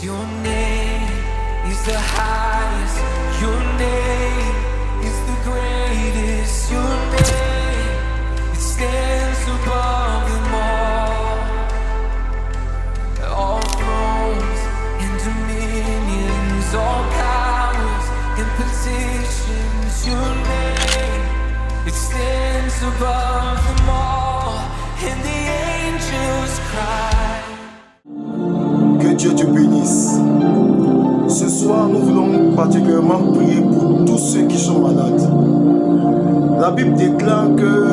Your name is the highest. Your name is the greatest. Your name, it stands above them all. All thrones and dominions, all powers and positions. Your name, it stands above them all. And the angels cry. Que Dieu te bénisse. Ce soir, nous voulons particulièrement prier pour tous ceux qui sont malades. La Bible déclare que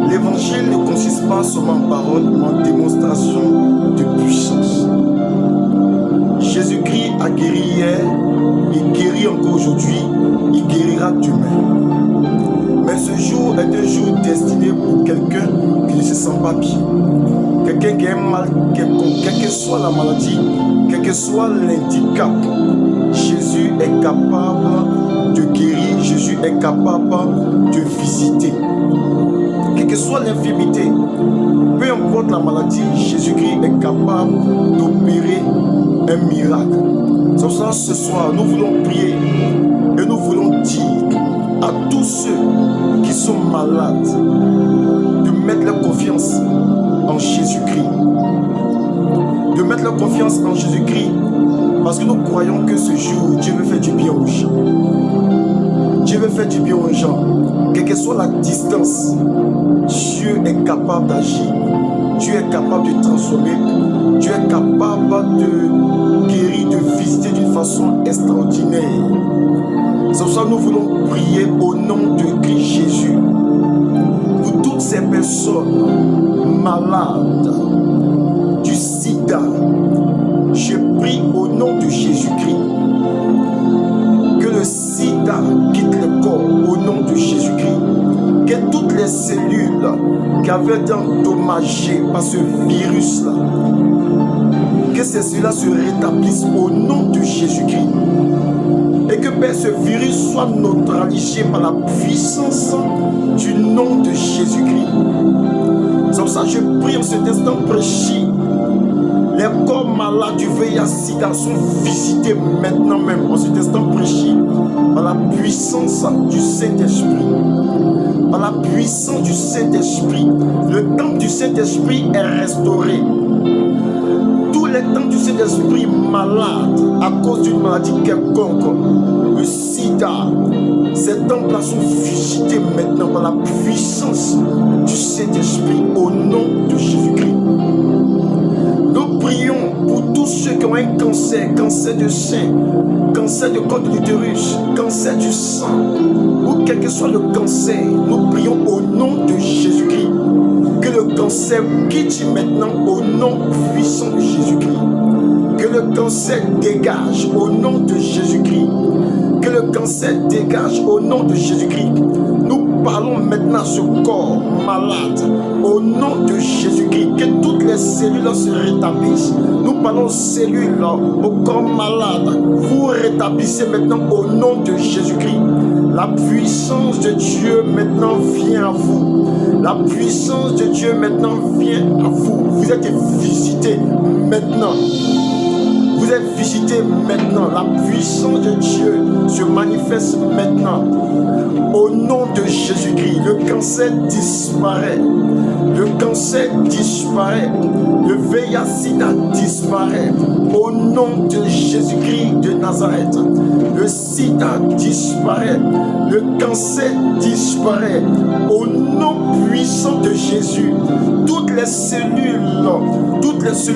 l'évangile ne consiste pas seulement en parole, mais en démonstration de puissance. Jésus-Christ a guéri hier, il guérit encore aujourd'hui, il guérira demain. Mais ce jour est un jour destiné pour quelqu'un qui ne se sent pas bien. Quelqu'un qui a un mal quelconque, quelle que soit la maladie, quel que soit l'handicap, Jésus est capable de guérir, Jésus est capable de visiter. Quelle que soit l'infirmité, peu importe la maladie, Jésus-Christ est capable d'opérer un miracle. C'est pour ça ce soir, nous voulons prier et nous voulons dire à tous ceux qui sont malades de mettre leur confiance en Jésus-Christ. De mettre leur confiance en Jésus-Christ parce que nous croyons que ce jour, Dieu veut faire du bien aux gens. Dieu veut faire du bien aux gens. Quelle que soit la distance, Dieu est capable d'agir. Dieu est capable de transformer. Dieu est capable de guérir, de visiter d'une façon extraordinaire. C'est pour ça que nous voulons prier au nom de Christ Jésus. Pour toutes ces personnes malades du sida, je prie au nom de Jésus-Christ que le sida quitte le corps au nom de Jésus-Christ. Que toutes les cellules qui avaient été endommagées par ce virus-là, que ces cellules-là se rétablissent au nom de Jésus-Christ. Et que Père, ce virus soit neutralisé par la puissance du nom de Jésus-Christ. C'est pour ça que je prie en cet instant précis. Les corps malades du VIH-Sida sont visités maintenant même, en cet instant précis, par la puissance du Saint-Esprit. Par la puissance du Saint-Esprit. Le temple du Saint-Esprit est restauré. Tous les temples du Saint-Esprit malades à cause d'une maladie quelconque, le sida, ces temples-là sont visités maintenant par la puissance du Saint-Esprit au nom de Jésus-Christ. Nous prions pour tous ceux qui ont un cancer, cancer de sein, cancer de col de l'utérus, cancer du sang, ou quel que soit le cancer, nous prions au nom de Jésus-Christ. Que le cancer quitte maintenant au nom puissant de Jésus-Christ. Que le cancer dégage au nom de Jésus-Christ. Que le cancer dégage au nom de Jésus-Christ. Nous parlons maintenant à ce corps malade au nom de Jésus-Christ. Que toutes les cellules se rétablissent. Nous parlons aux cellules, au corps malade. Vous rétablissez maintenant au nom de Jésus-Christ. La puissance de Dieu maintenant vient à vous. La puissance de Dieu maintenant vient à vous. Vous êtes visités maintenant. Vous êtes visités maintenant. La puissance de Dieu se manifeste maintenant. Au nom de Jésus-Christ, le cancer disparaît. Le cancer disparaît. Le VIH-Sida disparaît. Au nom de Jésus-Christ de Nazareth, le sida disparaît. Le cancer disparaît. Au nom puissant de Jésus, toutes les cellules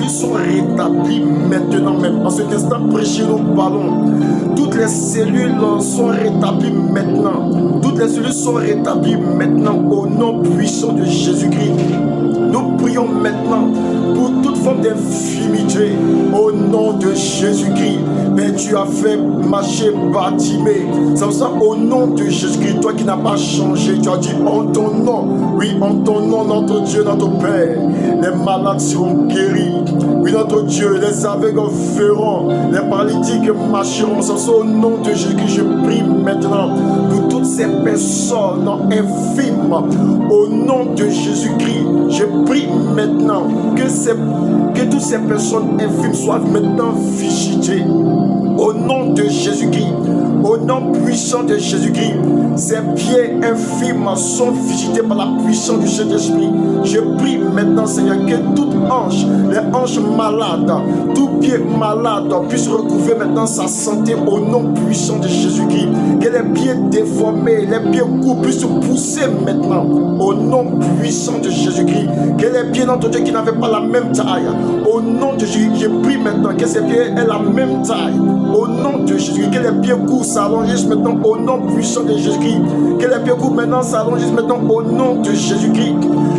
sont rétablies maintenant même. En cet instant précis, nous parlons. Toutes les cellules sont rétablies maintenant. Toutes les cellules sont rétablies maintenant au nom puissant de Jésus-Christ. Nous prions maintenant pour toute forme d'infirmité au nom de Jésus-Christ. Mais tu as fait marcher Bartimée. C'est ça, au nom de Jésus-Christ, toi qui n'as pas changé, tu as dit en ton nom, oui, en ton nom, notre Dieu, notre Père, les malades seront guéris. Oui, notre Dieu, les aveugles verront, les paralytiques marcheront. C'est ça, au nom de Jésus-Christ, je prie maintenant pour toute toutes ces personnes infimes, au nom de Jésus-Christ, je prie maintenant que toutes ces personnes infimes soient maintenant visitées. Au nom de Jésus-Christ, au nom puissant de Jésus-Christ, ces pieds infimes sont visités par la puissance du Saint-Esprit. Je prie maintenant, Seigneur, que tout ange, les anges malades, tout pied malade puisse recouvrir maintenant sa santé au nom puissant de Jésus-Christ. Que les pieds déformés, les pieds courts puissent pousser maintenant au nom puissant de Jésus-Christ. Que les pieds notre Dieu qui n'avaient pas la même taille, au nom de Jésus, je prie maintenant que ces pieds aient la même taille. Au nom de Jésus, que les pieds courts s'allongent maintenant au nom puissant de Jésus-Christ. Que les pieds courts maintenant s'allongent maintenant au nom de Jésus-Christ.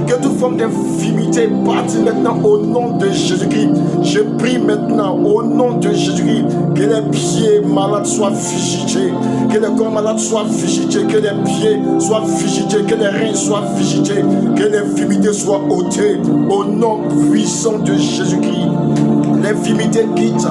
Que toute forme d'infimité parte maintenant au nom de Jésus-Christ. Je prie maintenant au nom de Jésus-Christ que les pieds malades soient visités, que les corps malades soient visités, que les pieds soient visités, que les reins soient visités, que l'infimité soit ôtée au nom puissant de Jésus-Christ. L'infimité quitte,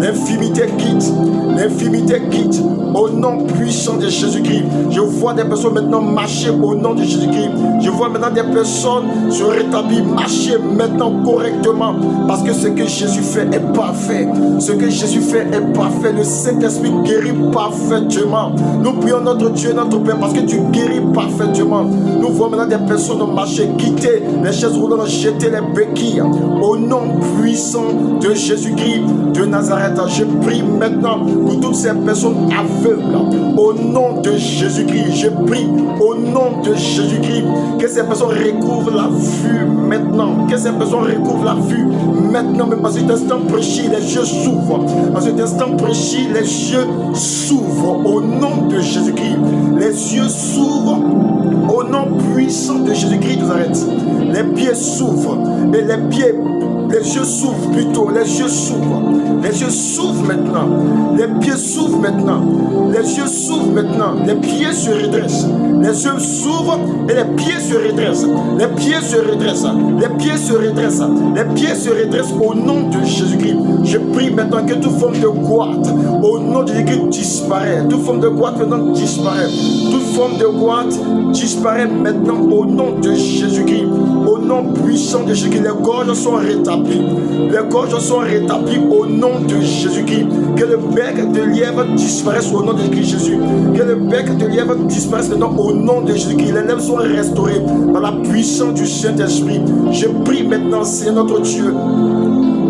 l'infimité quitte, l'infimité quitte au nom puissant de Jésus-Christ. Je vois des personnes maintenant marcher au nom de Jésus-Christ. Je vois maintenant des personnes se rétablir, marcher maintenant correctement parce que ce que Jésus fait est parfait. Ce que Jésus fait est parfait. Le Saint-Esprit guérit parfaitement. Nous prions notre Dieu, notre Père, parce que tu guéris parfaitement. Nous voyons maintenant des personnes marcher, quitter les chaises roulantes, jeter les béquilles au nom puissant de Jésus-Christ de Nazareth. Je prie maintenant pour toutes ces personnes aveugles au nom de Jésus-Christ. Je prie au nom de Jésus-Christ que ces personnes recouvrent la vue maintenant. Que ces personnes recouvrent la vue maintenant. Mais parce que cet instant précis, les yeux s'ouvrent. Parce que cet instant précis, les yeux s'ouvrent au nom de Jésus-Christ. Les yeux s'ouvrent au nom puissant de Jésus-Christ de Nazareth. Les pieds s'ouvrent et les yeux s'ouvrent plutôt, les yeux s'ouvrent. Les yeux s'ouvrent maintenant. Les pieds s'ouvrent maintenant. Les yeux s'ouvrent maintenant. Les pieds se redressent. Les yeux s'ouvrent et les pieds se redressent. Les pieds se redressent. Les pieds se redressent. Les pieds se redressent au nom de Jésus-Christ. Je prie maintenant que toute forme de goître au nom de Jésus-Christ disparaît. Toute forme de goître maintenant disparaît. Toute forme de goître disparaît maintenant au nom de Jésus-Christ. Au nom puissant de Jésus-Christ, les gorges sont rétablies. Les gorges sont rétablies au nom de Jésus-Christ. Que le bec de lièvre disparaisse au nom de Jésus. Que le bec de lièvre disparaisse maintenant au nom de Jésus-Christ. Les lèvres sont restaurées par la puissance du Saint-Esprit. Je prie maintenant, Seigneur notre Dieu,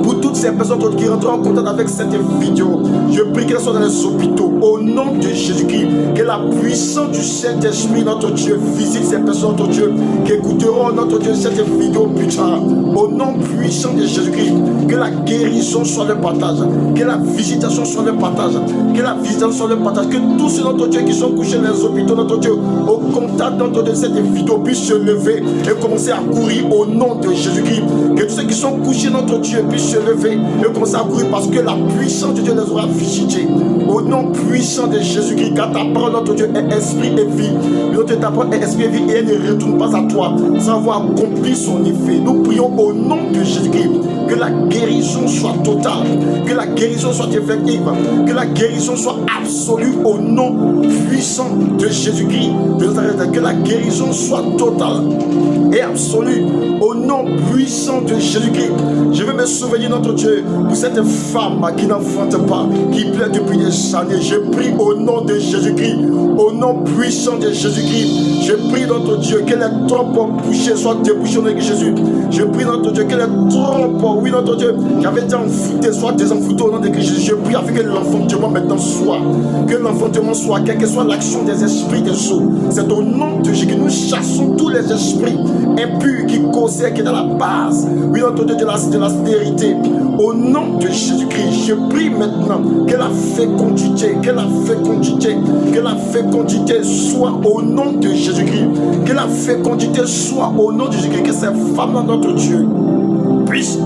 pour toutes ces personnes qui rentrent en contact avec cette vidéo. Je prie qu'elles soient dans les hôpitaux au nom de Jésus-Christ. Que la puissance du Saint-Esprit, notre Dieu, visite ces personnes, notre Dieu, qui écouteront, notre Dieu, cette vidéo plus tard. Au nom puissant de Jésus-Christ, que la guérison soit le partage, que la visitation soit le partage, que la visitation soit le partage, que tous ceux, notre Dieu, qui sont couchés dans les hôpitaux, notre Dieu, au contact, notre Dieu, de cette vidéo puissent se lever et commencer à courir au nom de Jésus-Christ. Que tous ceux qui sont couchés, notre Dieu, puissent se lever et commencer à courir parce que la puissance de Dieu les aura visités. Au nom puissant de Jésus-Christ, car ta parole, notre Dieu, est esprit et vie. Notre ta parole est esprit et vie et elle ne retourne pas à toi sans avoir accompli son effet. Nous prions au nom de Jésus-Christ que la guérison soit totale, que la guérison soit effective, que la guérison soit absolue au nom puissant de Jésus-Christ de Nazareth. Que la guérison soit totale et absolue au nom puissant de Jésus-Christ. Je veux me souvenir, notre Dieu, pour cette femme qui n'enfante pas, qui plaît depuis des années. Je prie au nom de Jésus-Christ, au nom puissant de Jésus-Christ. Je prie, notre Dieu, que les trompes bouchées soient débouchées au nom de Jésus. Je prie, notre Dieu, que les trompes, oui, notre Dieu, qui avaient été enfoutées, soient désenfoutées au nom de Jésus. Je prie afin que l'enfantement maintenant soit, que l'enfantement soit, quelle que soit l'action des esprits des eaux. C'est au nom de Jésus que nous chassons tous les esprits impurs qui causaient, qui est dans la base, oui, notre Dieu, de la stérilité. Au nom de Jésus-Christ, je prie maintenant que la fécondité, que la fécondité, que la fécondité soit au nom de Jésus-Christ. Que la fécondité soit au nom de Jésus-Christ. Que ces femmes, notre Dieu, puisse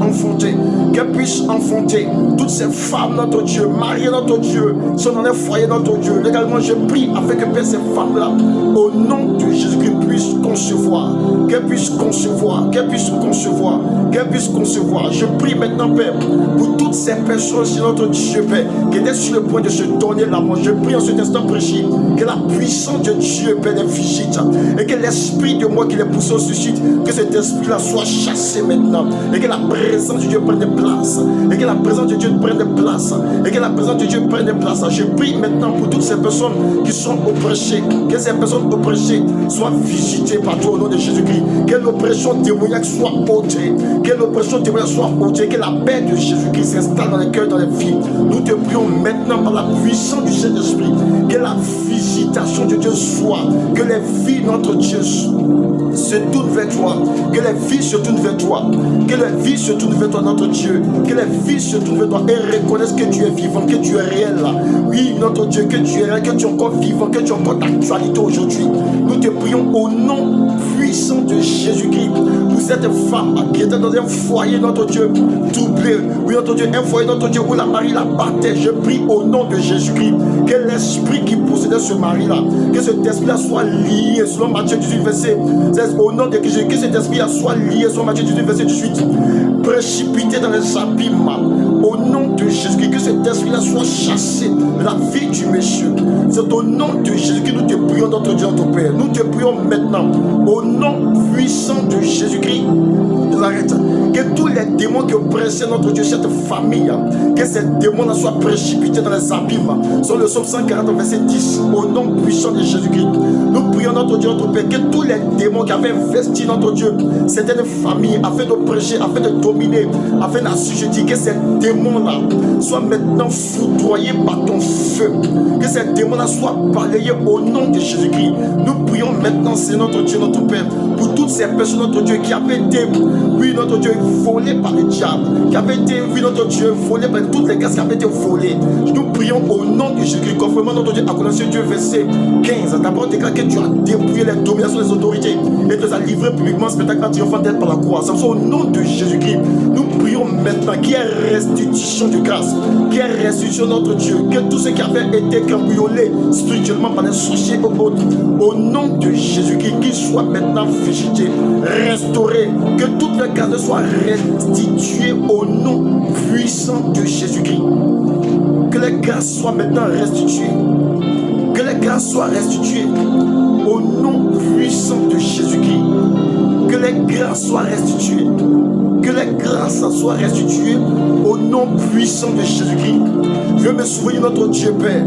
enfanter toutes ces femmes, notre Dieu, mariées, notre Dieu, sont dans les foyers, notre Dieu. Également, je prie afin que Père, ces femmes-là, au nom de Jésus-Christ, puissent concevoir, qu'elles puissent concevoir, qu'elles puissent concevoir, qu'elles puissent concevoir. Je prie maintenant, Père, pour toutes ces personnes, c'est notre Dieu, Père, qui étaient sur le point de se donner la mort. Je prie en cet instant précis que la puissance de Dieu, Père, les visite et que l'esprit de moi qui les pousse au suicide, que cet esprit-là soit chassé maintenant et que la présence de Dieu prenne place et que la présence de Dieu prenne place et que la présence de Dieu prenne place. Je prie maintenant pour toutes ces personnes qui sont oppressées, que ces personnes oppressées soient visitées par toi au nom de Jésus-Christ, que l'oppression démoniaque soit ôtée, que l'oppression démoniaque soit ôtée, que la paix de Jésus-Christ s'installe dans les cœurs, dans les vies. Nous te prions maintenant par la puissance du Saint-Esprit, que la visitation de Dieu soit, que les vies, notre Dieu, se tournent vers toi, que les vies se tournent vers toi, que les vies se tournent vers toi, notre Dieu, que les vies se tournent vers toi et reconnaissent que tu es vivant, que tu es réel là. Oui, notre Dieu, que tu es réel, que tu es encore vivant, que tu es encore d'actualité aujourd'hui. Nous te prions au nom puissant de Jésus-Christ pour cette femme qui était dans un foyer, notre Dieu, doublé. Oui, notre Dieu, un foyer, notre Dieu, où la mari la battait. Je prie au nom de Jésus-Christ que l'esprit qui possédait ce mari-là, que cet esprit-là soit lié, selon Matthieu 18, verset 16, au nom de Jésus, que cet esprit-là soit lié, selon Matthieu 18, verset 18, précipité dans les abîmes, au nom de Jésus-Christ, que cet esprit-là soit chassé de la vie du monsieur. C'est au nom de Jésus que nous te prions, notre Dieu, notre Père. Nous te prions maintenant, au nom puissant de Jésus-Christ. Arrête. Que tous les démons qui oppressaient notre Dieu, cette famille, que ces démons soient précipités dans les abîmes. Sur le psaume 140, verset 10, au nom puissant de Jésus-Christ. Nous prions notre Dieu, notre Père, que tous les démons qui avaient investi notre Dieu, certaines familles, afin d'oppresser, afin de dominer, afin d'assujettir, que ces démons-là soient maintenant foudroyés par ton feu. Que ces démons-là soient balayés au nom de Jésus-Christ. Nous prions maintenant, c'est notre Dieu, notre Père, pour toutes ces personnes, notre Dieu, qui avaient été, oui, notre Dieu, volés par le diable, qui avaient été, oui, notre Dieu, volés par toutes les grâces qui avaient été volées. Nous prions au nom de Jésus-Christ, conformément notre Dieu, à Colossiens 2, verset 15. Ta parole déclare que tu as dépouillé les dominations des autorités et tu as livré publiquement spectacle en triomphant d'être par la croix. C'est au nom de Jésus-Christ. Nous prions maintenant qu'il y ait restitution de grâce, qu'il y ait restitution de notre Dieu, que tous ceux qui avaient été cambriolés spirituellement par les sorciers ou autres, au nom de Jésus-Christ, qu'ils soient maintenant visités, restaurés, que toutes les grâces soient restituées au nom puissant de Jésus-Christ. Que les grâces soient maintenant restituées. Que les grâces soient restituées au nom puissant de Jésus-Christ. Que les grâces soient restituées. Que les grâces soient restituées au nom puissant de Jésus-Christ. Je veux me souvenir, notre Dieu Père,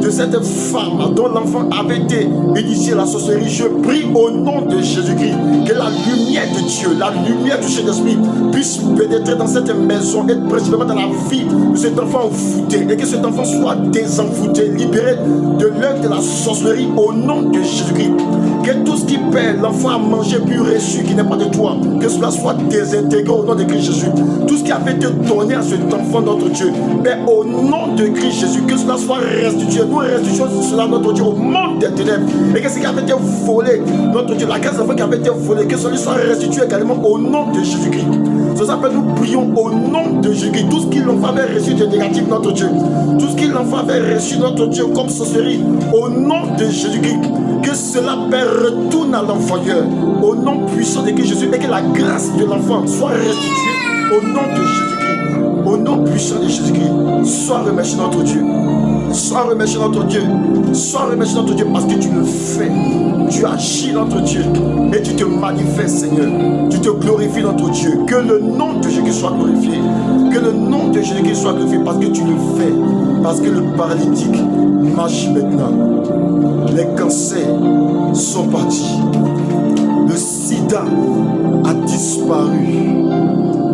de cette femme dont l'enfant avait été initié à la sorcellerie. Je prie au nom de Jésus-Christ que la lumière de Dieu, la lumière du Saint-Esprit puisse pénétrer dans cette maison et principalement dans la vie de cet enfant envoûté, et que cet enfant soit désenvoûté, libéré de l'œuvre de la sorcellerie au nom de Jésus-Christ. Que tout ce qui perd l'enfant à manger puis reçu qui n'est pas de toi, que cela soit désintégré au nom de Christ Jésus. Tout ce qui avait été donné à cet enfant, notre Dieu, mais au nom de Christ Jésus, que cela soit restitué. Nous restituons cela, notre Dieu, au monde des ténèbres. Et que ce qui avait été volé, notre Dieu, la grâce d'enfant qui avait été volée, que cela soit restitué également au nom de Jésus-Christ. C'est ça que nous prions au nom de Jésus-Christ. Tout ce que l'enfant avait reçu de négatif, notre Dieu, tout ce que l'enfant avait reçu, notre Dieu, comme sorcellerie, au nom de Jésus-Christ, que cela retourne à l'envoyeur au nom puissant de Christ Jésus, et que la grâce de l'enfant soit restituée au nom de Jésus-Christ, au nom puissant de Jésus-Christ. Sois remercié notre Dieu, sois remercié notre Dieu, sois remercié notre Dieu, parce que tu le fais, tu agis notre Dieu et tu te manifestes, Seigneur, tu te glorifies notre Dieu. Que le nom de Jésus soit glorifié, que le nom de Jésus soit glorifié, parce que tu le fais, parce que le paralytique marche maintenant, les cancers sont partis, le sida a disparu,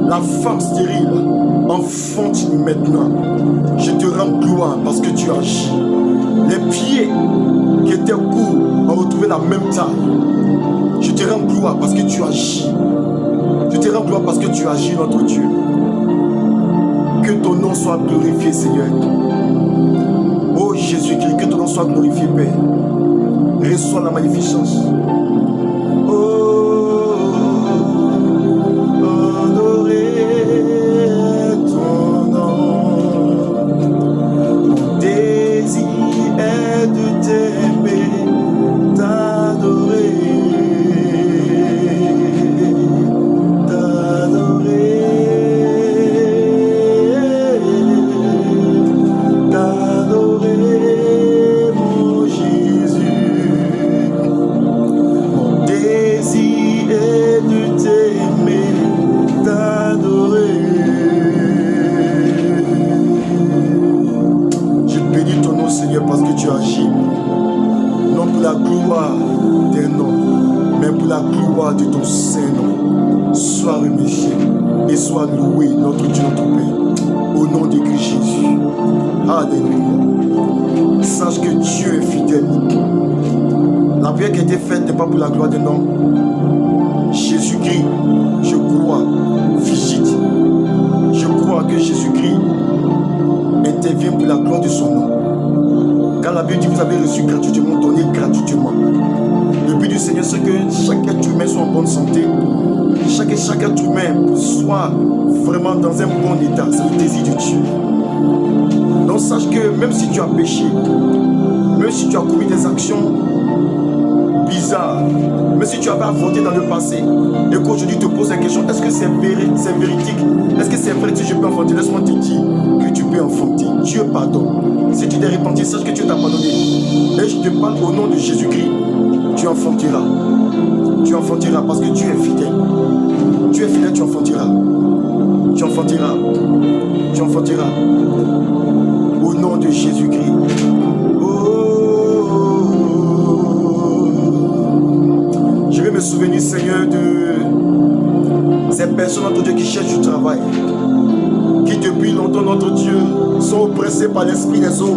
la femme stérile enfante maintenant. Je te rends gloire parce que tu agis. Les pieds qui étaient courts ont retrouvé la même taille. Je te rends gloire parce que tu agis. Je te rends gloire parce que tu agis, notre Dieu. Que ton nom soit glorifié, Seigneur. Oh Jésus-Christ, que ton nom soit glorifié, Père. Reçois la magnificence. Oh, honoré. Seigneur, parce que tu agis. Non pour la gloire d'un nom, mais pour la gloire de ton Saint-Nom. Sois remercié et sois loué, notre Dieu, notre Père. Au nom de Christ Jésus. Alléluia. Sache que Dieu est fidèle. La prière qui a été faite n'est pas pour la gloire d'un homme. Jésus-Christ, je crois, visite. Je crois que Jésus-Christ intervient pour la gloire de son nom. Car la Bible dit que vous avez reçu gratuitement, donné gratuitement. Le but du Seigneur, c'est que chaque être humain soit en bonne santé. Chaque être humain soit vraiment dans un bon état. C'est le désir de Dieu. Donc sache que même si tu as péché, même si tu as commis des actions bizarres, même si tu avais avorté dans le passé, et qu'aujourd'hui te pose la question, est-ce que c'est véridique? Est-ce que c'est vrai que je peux enfanter? Laisse-moi te dire que tu peux enfanter. Dieu pardonne. Si tu t'es repenti, sache que Dieu t'a pardonné. Et je te parle au nom de Jésus-Christ. Tu enfanteras. Tu enfanteras parce que Dieu est fidèle. Dieu est fidèle, tu enfanteras. Tu enfanteras. Tu enfanteras. Au nom de Jésus-Christ. Je vais me souvenir, Seigneur, de ces personnes, notre Dieu, qui cherchent du travail. Qui depuis longtemps, notre Dieu, sont oppressés par l'esprit des eaux.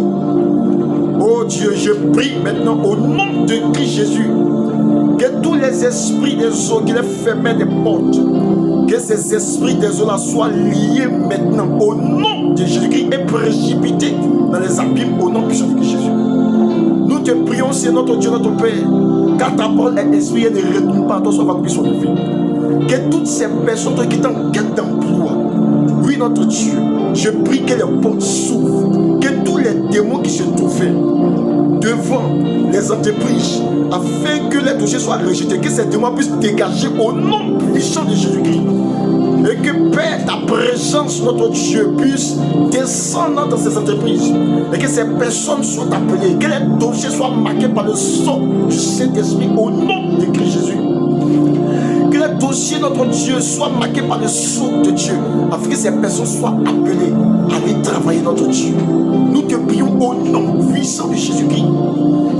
Oh Dieu, je prie maintenant au nom de Christ Jésus que tous les esprits des eaux qui les fermaient des portes, que ces esprits des eaux là soient liés maintenant au nom de Jésus-Christ et précipités dans les abîmes au nom de Jésus. Nous te prions, c'est notre Dieu, notre Père, car ta parole est esprit et ne retourne pas à toi, soit va son vie. Que toutes ces personnes qui sont en quête d'emploi, oui notre Dieu, je prie que les portes s'ouvrent, que tous les démons qui se trouvaient devant les entreprises, afin que les dossiers soient rejetés, que ces démons puissent dégager au nom puissant de Jésus-Christ. Et que Père, ta présence, notre Dieu, puisse descendre dans ces entreprises. Et que ces personnes soient appelées, que les dossiers soient marqués par le sang du Saint-Esprit au nom de Christ Jésus. Que les dossiers, notre Dieu, soient marqués par le sang de Dieu, afin que ces personnes soient appelées à aller travailler, notre Dieu. Nous te prions au nom puissant de Jésus-Christ.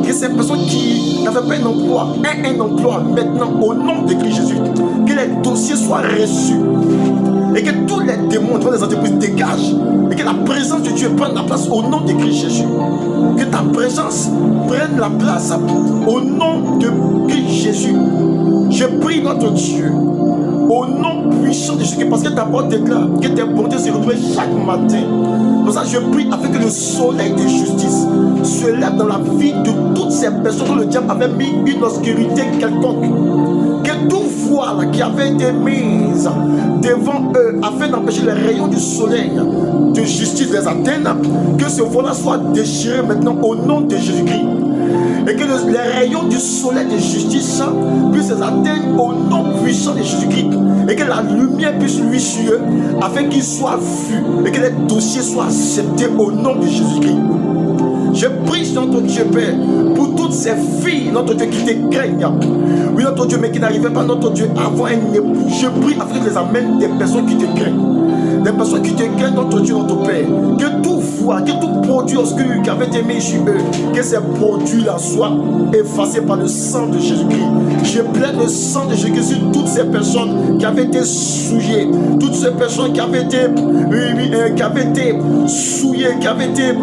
Que ces personnes qui n'avaient pas un emploi aient un emploi maintenant au nom de Christ Jésus. Que les dossiers soient reçus. Et que tous les démons devant les entreprises dégagent. Et que la présence de Dieu prenne la place au nom de Christ Jésus. Que ta présence prenne la place au nom de Christ Jésus. Je prie notre Dieu au nom puissant de Jésus, parce que ta parole déclare que tes bontés se renouvellent chaque matin. Pour ça, je prie afin que le soleil de justice se lève dans la vie de toutes ces personnes dont le diable avait mis une obscurité quelconque. Que tout voile qui avait été mis devant eux afin d'empêcher les rayons du soleil de justice les atteindre, que ce voile soit déchiré maintenant au nom de Jésus-Christ. Et que les rayons du soleil de justice puissent les atteindre au nom puissant de Jésus-Christ. Et que la lumière puisse lui sur eux afin qu'ils soient vus. Et que les dossiers soient acceptés au nom de Jésus-Christ. Je prie notre Dieu Père pour toutes ces filles, notre Dieu, qui te craignent. Oui, notre Dieu, mais qui n'arrivaient pas, notre Dieu, à avoir un époux. Je prie afin que les amènes des personnes qui te craignent. Des personnes qui te craignent, notre Dieu, notre Père. Que tout voix, que tout produit obscur qui avait été mis sur eux, que ces produits-là soient effacés par le sang de Jésus-Christ. Je plaide le sang de Jésus-Christ sur toutes ces personnes qui avaient été souillées, toutes ces personnes qui avaient été, souillées, qui avaient été,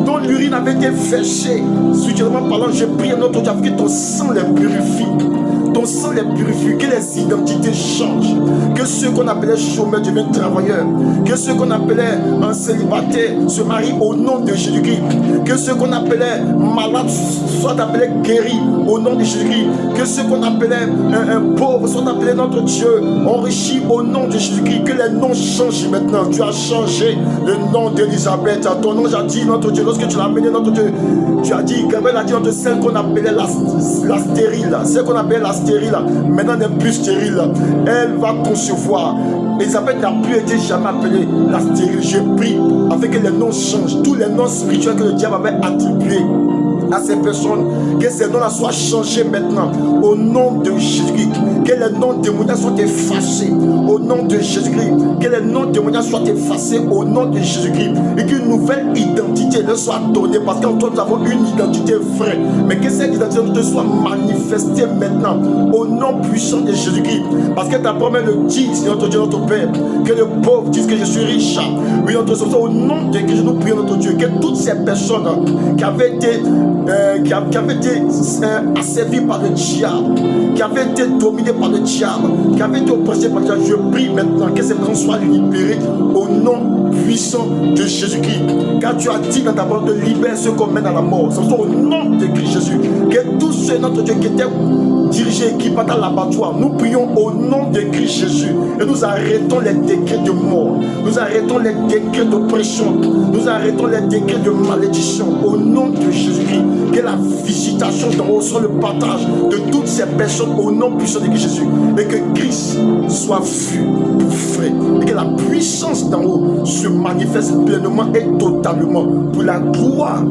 dont l'urine avait été fléchée. Spirituellement parlant, je prie à notre Dieu que ton sang les purifie. Ton sang les purifie, que les identités changent, que ceux qu'on appelait chômeurs deviennent travailleurs, que ceux qu'on appelait un célibataire se marient au nom de Jésus-Christ, que ceux qu'on appelait malades soient appelés guéris au nom de Jésus-Christ, que ceux qu'on appelait pauvres soient appelés, notre Dieu, enrichis au nom de Jésus-Christ, que les noms changent maintenant. Tu as changé le nom d'Élisabeth, ton nom, j'ai dit, notre Dieu, lorsque tu l'as amené, notre Dieu, tu as dit, Gabriel a dit entre celle qu'on appelait la stérile, celle qu'on appelait la stérile, maintenant n'est plus stérile, elle va concevoir. Elisabeth n'a plus été jamais appelée la stérile. Je prie afin que les noms changent, tous les noms spirituels que le diable avait attribués à ces personnes, que ces noms-là soient changés maintenant, au nom de Jésus-Christ, que les noms démoniaques soient effacés, au nom de Jésus-Christ, que les noms démoniaques soient effacés, au nom de Jésus-Christ, et qu'une nouvelle identité leur soit donnée, parce qu'en toi nous avons une identité vraie, mais que cette identité soit manifestée maintenant, au nom puissant de Jésus-Christ, parce que ta promesse le dit, Seigneur notre Dieu, notre Père, que le pauvre dise que je suis riche. Oui, notre Seigneur, au nom de Christ, nous prions notre Dieu, que toutes ces personnes qui avaient été asservies par le diable, qui avaient été dominées par le diable, qui avaient été oppressées par le diable, je prie maintenant que ces personnes soient libérées au nom puissant de Jésus-Christ. Car tu as dit dans ta parole de libérer ceux qu'on mène à la mort. Ce sont au nom de Christ Jésus. Que tous ceux, notre Dieu, qui étaient dirigés, qui partent à l'abattoir, nous prions au nom de Christ Jésus. Et nous arrêtons les décrets de mort. Nous arrêtons les décrets d'oppression. Nous arrêtons les décrets de malédiction. Au nom de Jésus-Christ. Que la visitation d'en haut soit le partage de toutes ces personnes au nom puissant de Christ Jésus. Et que Christ soit vu pour frais. Et que la puissance d'en haut se manifeste pleinement et totalement pour la gloire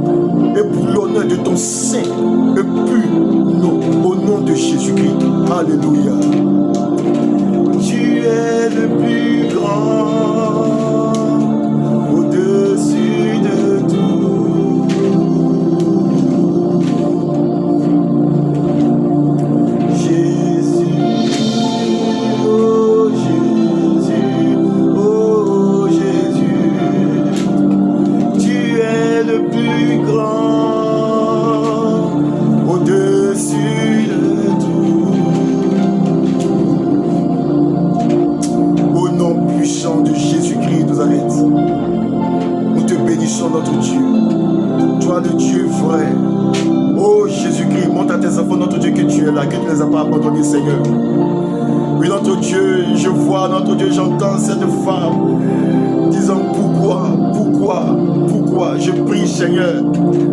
et pour l'honneur de ton saint et pur nom. Au nom de Jésus-Christ. Alléluia. Tu es le plus grand au-dessus de tout. Jésus, oh Jésus, oh Jésus, tu es le plus grand au-dessus de tout. Au nom puissant de Jésus-Christ de Nazareth, nous te bénissons notre Dieu. Toi le Dieu vrai. Oh Jésus-Christ, montre à tes enfants notre Dieu que tu es là, que tu ne les as pas abandonnés, Seigneur. Oui, notre Dieu, je vois, notre Dieu, j'entends cette femme disant pourquoi. Je prie, Seigneur,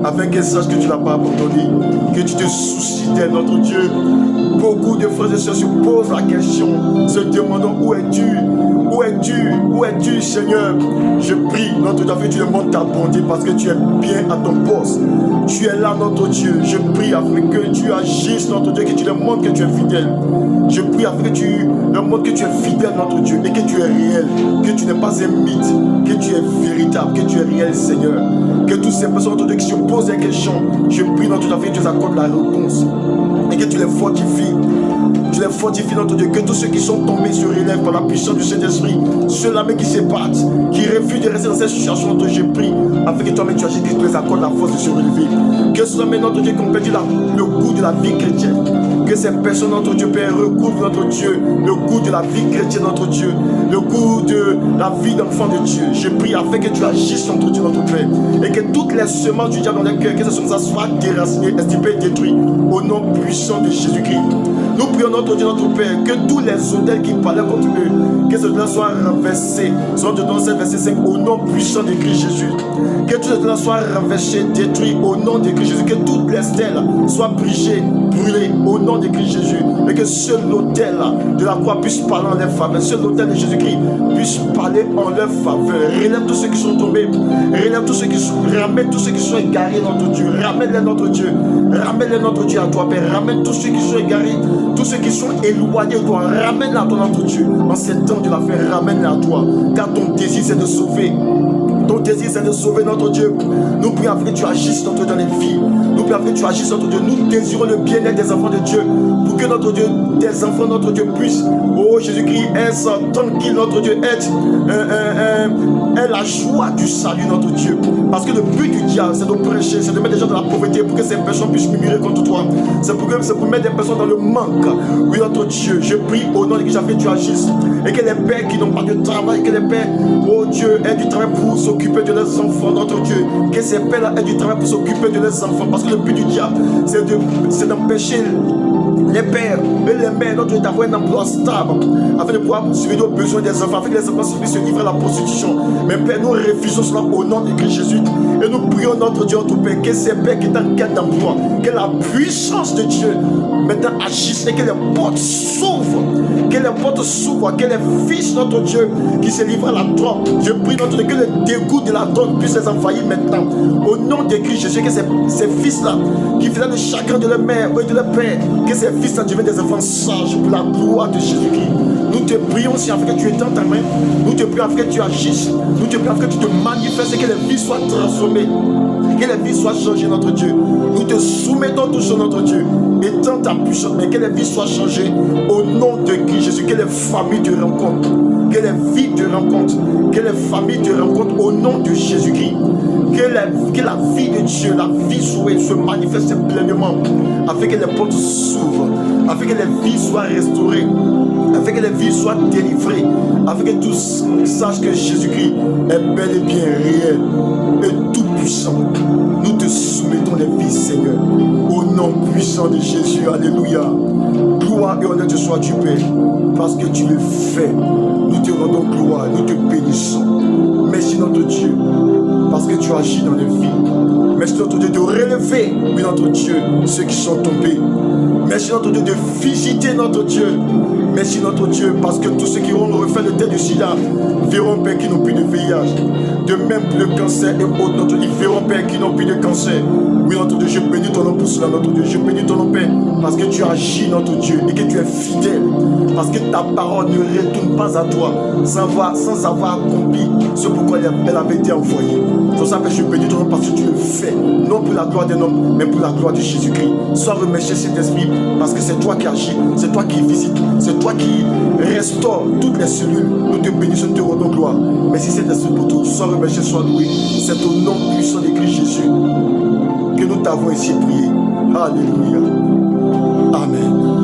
afin qu'elle sache que tu ne l'as pas abandonné, que tu te soucies d'elle, notre Dieu. Beaucoup de frères et sœurs se posent la question, se demandant où es-tu, Seigneur. Je prie, notre Dieu, afin que tu demandes ta bonté, parce que tu es bien à ton poste. Tu es là, notre Dieu. Je prie afin que tu agisses, notre Dieu, que tu leur montres que tu es fidèle. Je prie afin que tu leur montres que tu es fidèle, notre Dieu, et que tu es réel, que tu n'es pas un mythe, que tu es véritable, que tu es réel, Seigneur. Que toutes ces personnes, notre Dieu, qui se posent des questions, je prie, notre Dieu, afin que tu les accordes la réponse et que tu les fortifies. Tu les fortifies, notre Dieu, que tous ceux qui sont tombés se relèvent par la puissance du Saint-Esprit, ceux-là même qui se battent, qui refusent de rester dans cette situation, notre Dieu, je prie, afin que toi-même tu agis, que tu les accordes la force de se relever. Que ceux-là même, notre Dieu, qui ont perdu le goût de la vie chrétienne, que ces personnes, notre Dieu, Père, recouvrent, notre Dieu, le goût de la vie chrétienne, notre Dieu, le goût de la vie d'enfant de Dieu. Je prie afin que tu agisses, notre Dieu, notre Père, et que toutes les semences du diable dans les cœurs, que ces semences soient déracinées, estimées et détruites, au nom puissant de Jésus-Christ. Nous prions, notre Dieu, notre Père, que tous les hôtels qui parlaient contre eux, que cela soit renversé, soit dans ce verset 5, au nom puissant de Christ Jésus. Que tout cela soit renversé, détruit au nom de Christ Jésus. Que toutes les stèles soient brisées, brûlées au nom de Christ Jésus. Et que seul l'autel de la croix puisse parler en leur faveur. Seul l'autel de Jésus-Christ puisse parler en leur faveur. Relève tous ceux qui sont tombés. Relève tous ceux qui sont, ramène tous ceux qui sont égarés, notre Dieu. Ramène-les, notre Dieu. Ramène-les, notre Dieu, à toi, Père. Ramène tous ceux qui sont égarés. Tous ceux qui sont éloignés de toi, ramène-les à toi, notre Dieu. En ces temps de la fin, ramène-les à toi. Car ton désir, c'est de sauver. Ton désir, c'est de sauver, notre Dieu. Nous prions afin que tu agisses, notre Dieu, dans les vies. Nous prions afin que tu agisses, notre Dieu. Nous désirons le bien-être des enfants de Dieu. Pour que notre Dieu, des enfants, notre Dieu, puissent, oh Jésus-Christ, être tranquille, notre Dieu, être la joie du salut, notre Dieu. Parce que le but du diable, c'est de prêcher, c'est de mettre des gens dans la pauvreté pour que ces personnes puissent murmurer contre toi. C'est pour mettre des personnes dans le manque. Oui, notre Dieu, je prie au nom de Christ, afin que tu agisses. Et que les pères qui n'ont pas de travail, que les pères, oh Dieu, aient du travail pour s'occuper de leurs enfants, notre Dieu. Que ces pères-là aient du travail pour s'occuper de leurs enfants. Parce que le but du diable, c'est d'empêcher Les pères et les mères, notre Dieu, d'avoir un emploi stable, afin de pouvoir subvenir aux besoins des enfants, afin que les enfants puissent se livrer à la prostitution. Mais Père, nous refusons cela au nom de Christ Jésus. Et nous prions notre Dieu, notre Père, que ces pères qui sont en quête d'emploi, que la puissance de Dieu maintenant agisse et que les portes s'ouvrent. Que les portes s'ouvrent, que les fils, notre Dieu, qui se livrent à la drogue, je prie notre Dieu, que le dégoût de la drogue puisse les envahir maintenant. Au nom de Christ Jésus, que ces fils-là, qui faisaient le chagrin de leur mère et de leur père, que ces fils-là deviennent des enfants sages pour la gloire de Jésus-Christ. Nous te prions aussi afin que tu étends ta main. Nous te prions afin que tu agisses. Nous te prions afin que tu te manifestes et que les vies soient transformées. Que les vies soient changées, notre Dieu. Nous te soumettons tous sur notre Dieu. Étends ta puissance, mais que les vies soient changées au nom de Christ Jésus. Que les familles te rencontrent. Que les vies te rencontrent. Que les familles te rencontrent au nom de Jésus-Christ. Que la vie de Dieu, la vie se manifeste pleinement, afin que les portes s'ouvrent, afin que les vies soient restaurées, afin que les vies soient délivrées, afin que tous sachent que Jésus-Christ est bel et bien réel et tout puissant. Nous te soumettons les vies, Seigneur, au nom puissant de Jésus. Alléluia. Gloire et honneur te soit du Père, parce que tu le fais. Nous te rendons gloire, nous te bénissons. Merci notre Dieu, parce que tu agis dans les vies. Merci notre Dieu de relever, oui notre Dieu, ceux qui sont tombés. Merci notre Dieu de visiter notre Dieu. Merci notre Dieu, parce que tous ceux qui auront refait le test du sida verront, Père, qui n'ont plus de VIH. De même pour le cancer et autres, notre Dieu, ils verront, Père, qui n'ont plus de cancer. Oui notre Dieu, je bénis ton nom pour cela, notre Dieu. Je bénis ton nom, Père, parce que tu agis, notre Dieu, et que tu es fidèle. Parce que ta parole ne retourne pas à toi sans avoir accompli ce pourquoi elle avait été envoyée. Pour ça, Père, je bénis ton nom parce que tu le fais. Non pour la gloire d'un homme, mais pour la gloire de Jésus-Christ. Sois remercié, Saint-Esprit, parce que c'est toi qui agis, c'est toi qui visites, c'est toi qui restaure toutes les cellules. Nous te bénissons, te rendons gloire. Merci, Saint-Esprit, pour tout. Sois remercié, sois loué. C'est au nom puissant de Christ Jésus que nous t'avons ici prié. Alléluia. Amen.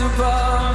Above